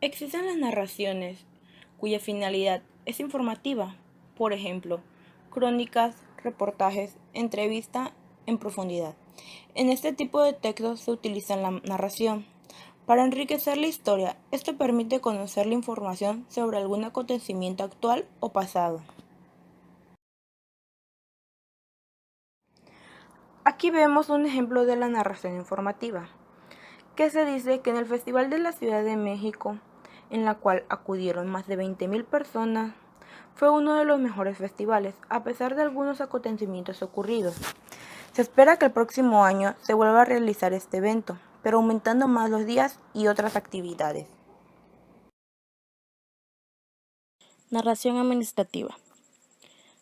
Existen las narraciones cuya finalidad es informativa, por ejemplo, crónicas, reportajes, entrevista en profundidad. En este tipo de textos se utiliza la narración para enriquecer la historia. Esto permite conocer la información sobre algún acontecimiento actual o pasado. Aquí vemos un ejemplo de la narración informativa, que se dice que en el Festival de la Ciudad de México, en la cual acudieron más de 20.000 personas, fue uno de los mejores festivales, a pesar de algunos acontecimientos ocurridos. Se espera que el próximo año se vuelva a realizar este evento, pero aumentando más los días y otras actividades. Narración administrativa.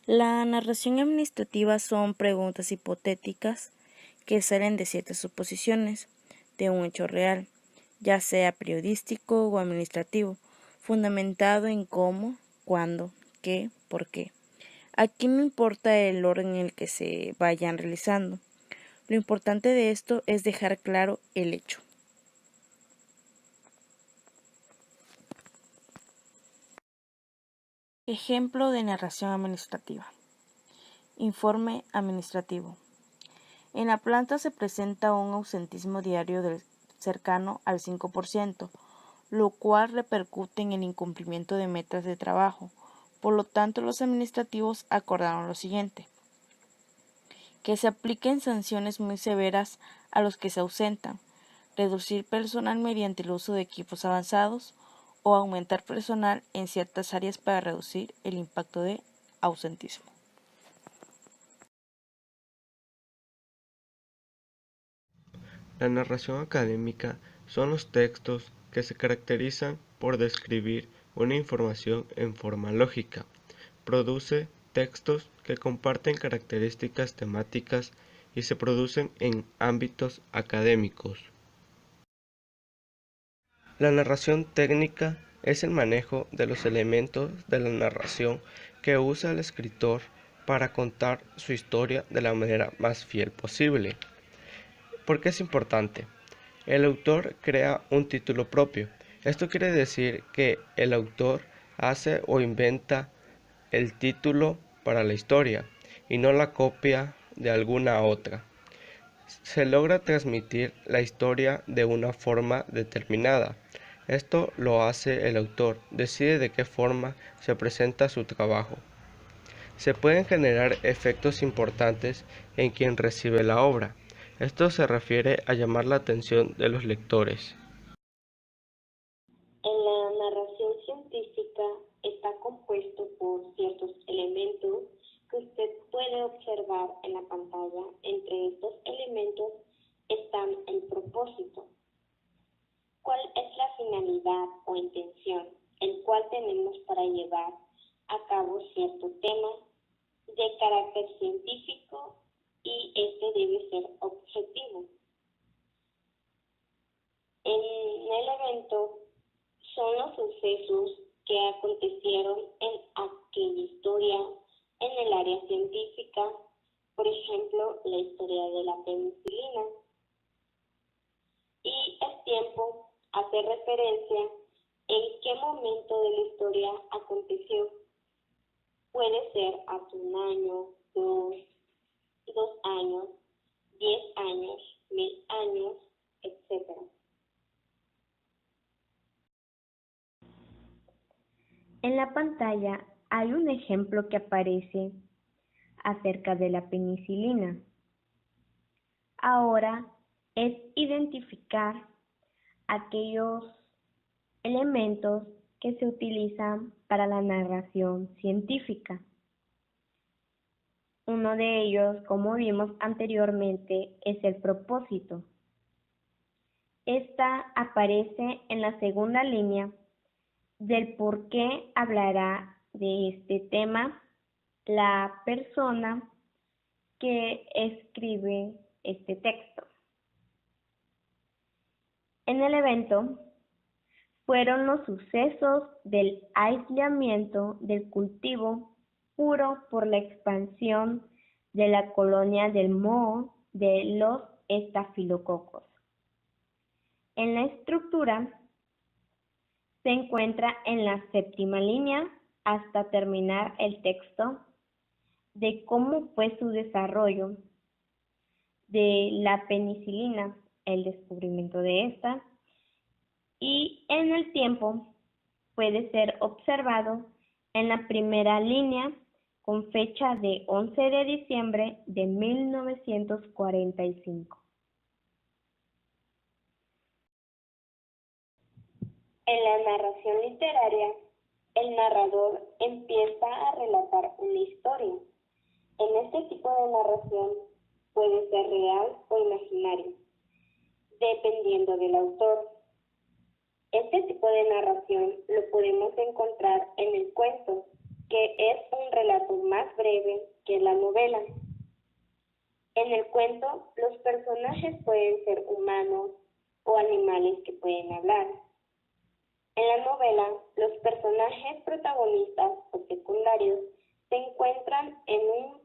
La narración administrativa son preguntas hipotéticas que salen de ciertas suposiciones de un hecho real, ya sea periodístico o administrativo, fundamentado en cómo, cuándo, qué, por qué. Aquí no importa el orden en el que se vayan realizando. Lo importante de esto es dejar claro el hecho. Ejemplo de narración administrativa. Informe administrativo. En la planta se presenta un ausentismo diario cercano al 5%, lo cual repercute en el incumplimiento de metas de trabajo. Por lo tanto, los administrativos acordaron lo siguiente: que se apliquen sanciones muy severas a los que se ausentan, reducir personal mediante el uso de equipos avanzados o aumentar personal en ciertas áreas para reducir el impacto de ausentismo. La narración académica son los textos que se caracterizan por describir una información en forma lógica. Produce textos que comparten características temáticas y se producen en ámbitos académicos. La narración técnica es el manejo de los elementos de la narración que usa el escritor para contar su historia de la manera más fiel posible. ¿Por qué es importante? El autor crea un título propio. Esto quiere decir que el autor hace o inventa el título para la historia y no la copia de alguna otra. Se logra transmitir la historia de una forma determinada. Esto lo hace el autor, decide de qué forma se presenta su trabajo. Se pueden generar efectos importantes en quien recibe la obra. Esto se refiere a llamar la atención de los lectores. En la narración científica está compuesto por ciertos elementos que usted puede observar en la pantalla. Entre estos elementos están el propósito. ¿Cuál es la finalidad o intención, el cual tenemos para llevar a cabo cierto tema de carácter científico y este debe ser objetivo? En el evento son los sucesos que acontecieron en aquella historia en el área científica, por ejemplo, la historia de la penicilina. Y el tiempo hace referencia en qué momento de la historia aconteció. Puede ser hace un año, 2 años, 10 años, 1000 años, etc. En la pantalla hay un ejemplo que aparece acerca de la penicilina. Ahora es identificar aquellos elementos que se utilizan para la narración científica. Uno de ellos, como vimos anteriormente, es el propósito. Esta aparece en la segunda línea del por qué hablará de este tema la persona que escribe este texto. En el evento fueron los sucesos del aislamiento del cultivo puro por la expansión de la colonia del moho de los estafilococos. En la estructura se encuentra en la 7ª línea hasta terminar el texto de cómo fue su desarrollo de la penicilina, el descubrimiento de esta, y en el tiempo puede ser observado en la 1ª línea con fecha de 11 de diciembre de 1945. En la narración literaria, el narrador empieza a relatar una historia. En este tipo de narración puede ser real o imaginario, dependiendo del autor. Este tipo de narración lo podemos encontrar en el cuento, que es un relato más breve que la novela. En el cuento, los personajes pueden ser humanos o animales que pueden hablar. En la novela, los personajes protagonistas o secundarios se encuentran en un